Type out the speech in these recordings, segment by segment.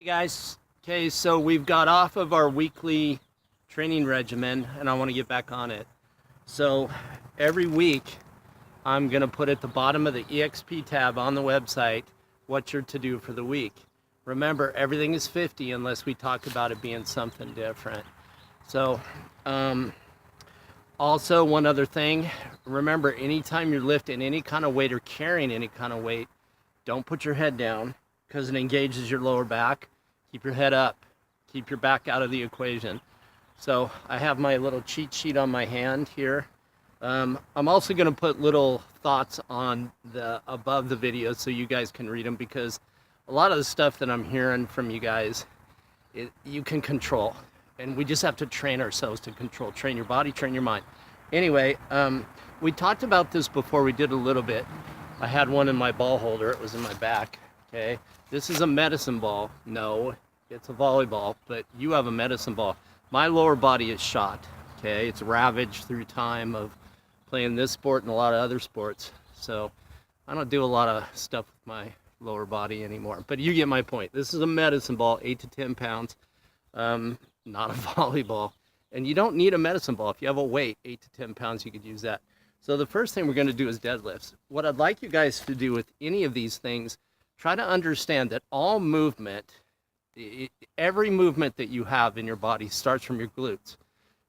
Hey guys, okay, so we've got off of our weekly training regimen and I want to get back on it. So every week I'm going to put at the bottom of the EXP tab on the website what you're to do for the week. Remember, everything is 50 unless we talk about it being something different. So also one other thing, remember anytime you're lifting any kind of weight or carrying any kind of weight, don't put your head down because it engages your lower back. Keep your head up. Keep your back out of the equation. So I have my little cheat sheet on my hand here. I'm also going to put little thoughts on the above the video so you guys can read them, because a lot of the stuff that I'm hearing from you guys, you can control. And we just have to train ourselves to control. Train your body, train your mind. Anyway, we talked about this before. We did a little bit. I had one in my ball holder. It was in my back. Okay. This is a medicine ball. No, it's a volleyball, but you have a medicine ball. My lower body is shot. Okay. It's ravaged through time of playing this sport and a lot of other sports. So I don't do a lot of stuff with my lower body anymore, but you get my point. This is a medicine ball, 8 to 10 pounds. Not a volleyball. And you don't need a medicine ball. If you have a weight, 8 to 10 pounds, you could use that. So the first thing we're going to do is deadlifts. What I'd like you guys to do with any of these things, try to understand that all movement, every movement that you have in your body starts from your glutes.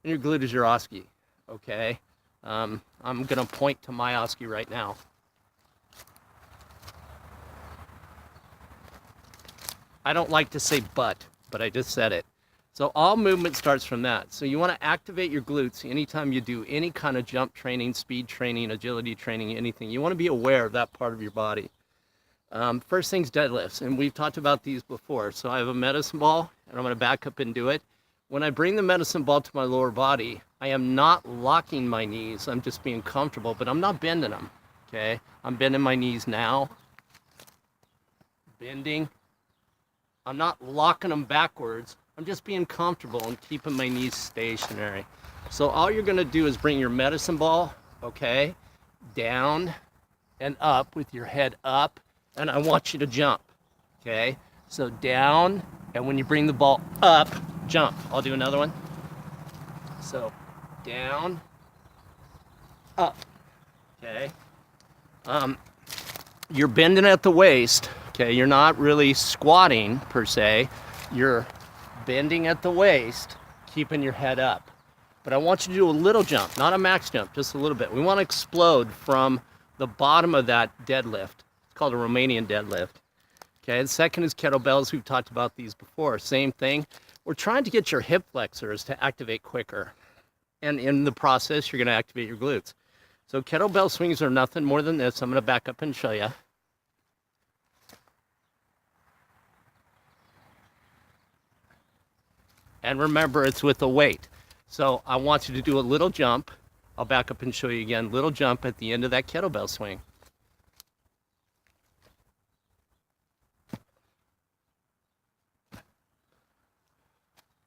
And your glute is your oski, okay? I'm going to point to my oski right now. I don't like to say but I just said it. So all movement starts from that. So you want to activate your glutes anytime you do any kind of jump training, speed training, agility training, anything. You want to be aware of that part of your body. First thing's deadlifts, and we've talked about these before. So I have a medicine ball, and I'm going to back up and do it. When I bring the medicine ball to my lower body, I am not locking my knees. I'm just being comfortable, but I'm not bending them, okay? I'm bending my knees now. Bending. I'm not locking them backwards. I'm just being comfortable and keeping my knees stationary. So all you're going to do is bring your medicine ball, okay, down and up with your head up, and I want you to jump, okay? So down, and when you bring the ball up, jump. I'll do another one. So down, up, okay? You're bending at the waist, okay? You're not really squatting per se. You're bending at the waist, keeping your head up. But I want you to do a little jump, not a max jump, just a little bit. We want to explode from the bottom of that deadlift. It's called a Romanian deadlift. Okay, the second is kettlebells. We've talked about these before. Same thing. We're trying to get your hip flexors to activate quicker. And in the process, you're going to activate your glutes. So kettlebell swings are nothing more than this. I'm going to back up and show you. And remember, it's with a weight. So I want you to do a little jump. I'll back up and show you again. Little jump at the end of that kettlebell swing.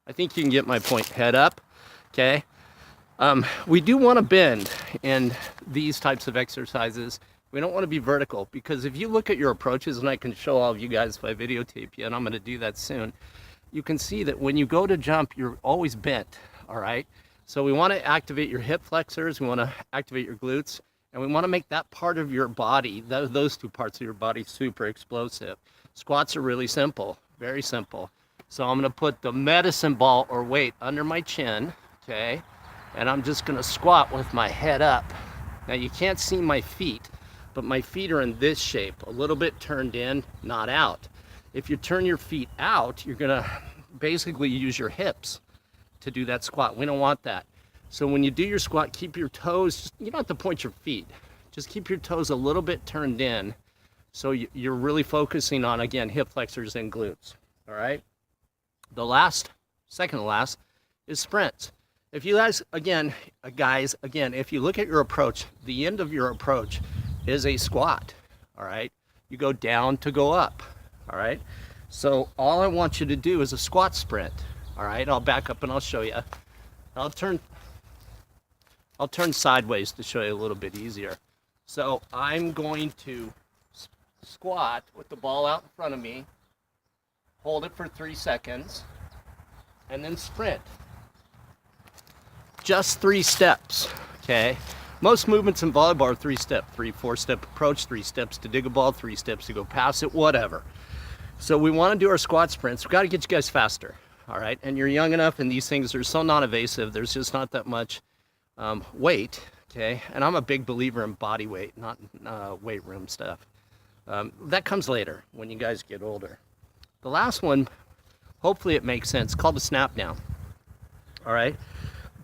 I think you can get my point. Head up, okay? We do want to bend in these types of exercises. We don't want to be vertical, because if you look at your approaches, and I can show all of you guys if I videotape you, and I'm going to do that soon, you can see that when you go to jump, you're always bent, all right? So we want to activate your hip flexors, we want to activate your glutes, and we want to make that part of your body, those two parts of your body, super explosive. Squats are really simple, very simple. So I'm going to put the medicine ball or weight under my chin, okay? And I'm just going to squat with my head up. Now you can't see my feet, but my feet are in this shape, a little bit turned in, not out. If you turn your feet out, you're going to basically use your hips to do that squat. We don't want that. So when you do your squat, keep your toes, you don't have to point your feet. Just keep your toes a little bit turned in. So you're really focusing on, again, hip flexors and glutes. All right? The second to last, is sprints. If you guys, again, if you look at your approach, the end of your approach is a squat. All right? You go down to go up. All right, so all I want you to do is a squat sprint. All right, I'll back up and I'll show you. I'll turn sideways to show you a little bit easier. So I'm going to squat with the ball out in front of me. hold it for 3 seconds, and then sprint. Just 3 steps, okay? Most movements in volleyball are 3-step, 4-step approach, 3 steps to dig a ball, 3 steps to go pass it, whatever. So we want to do our squat sprints. We've got to get you guys faster, all right? And you're young enough, and these things are so non-invasive. There's just not that much weight, okay? And I'm a big believer in body weight, not weight room stuff. That comes later when you guys get older. The last one, hopefully it makes sense, called the snap down, all right?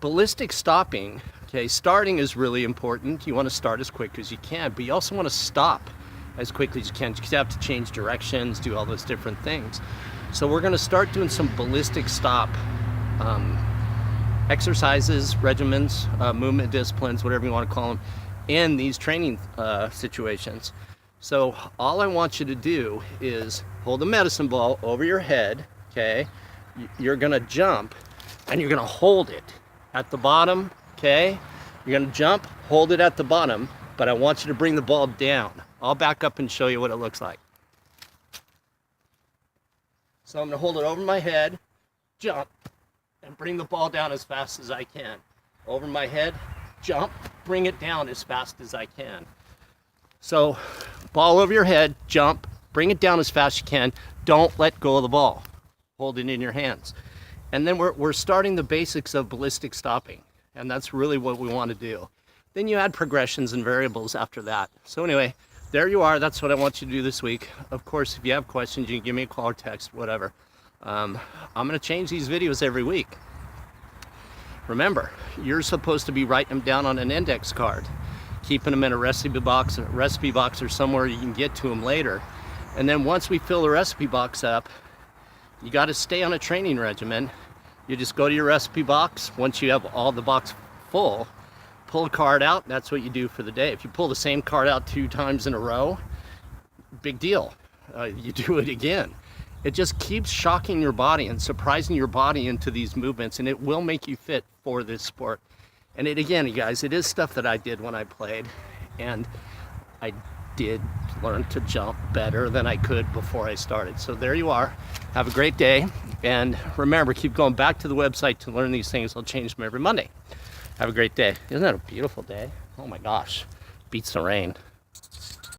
Ballistic stopping, okay, starting is really important. You want to start as quick as you can, but you also want to stop as quickly as you can. You have to change directions, do all those different things. So we're going to start doing some ballistic stop exercises, regimens, movement disciplines, whatever you want to call them, in these training situations. So all I want you to do is hold the medicine ball over your head, okay? You're going to jump, and you're going to hold it at the bottom, okay? You're going to jump, hold it at the bottom, but I want you to bring the ball down. I'll back up and show you what it looks like. So I'm going to hold it over my head, jump, and bring the ball down as fast as I can. Over my head, jump, bring it down as fast as I can. So ball over your head, jump, bring it down as fast as you can. Don't let go of the ball. Hold it in your hands. And then we're starting the basics of ballistic stopping, and that's really what we want to do. Then you add progressions and variables after that. So anyway, there you are. That's what I want you to do this week. Of course, if you have questions, you can give me a call or text, whatever. I'm going to change these videos every week. Remember, you're supposed to be writing them down on an index card, keeping them in a recipe box or somewhere you can get to them later. And then once we fill the recipe box up, you got to stay on a training regimen. You just go to your recipe box. Once you have all the box full, pull a card out. That's what you do for the day. If you pull the same card out 2 times in a row, big deal. You do it again. It just keeps shocking your body and surprising your body into these movements, and it will make you fit for this sport. And it, again, you guys, it is stuff that I did when I played, and I did learn to jump better than I could before I started. So there you are. Have a great day, and remember, keep going back to the website to learn these things. I'll change them every Monday. Have a great day. Isn't that a beautiful day? Oh my gosh, beats the rain.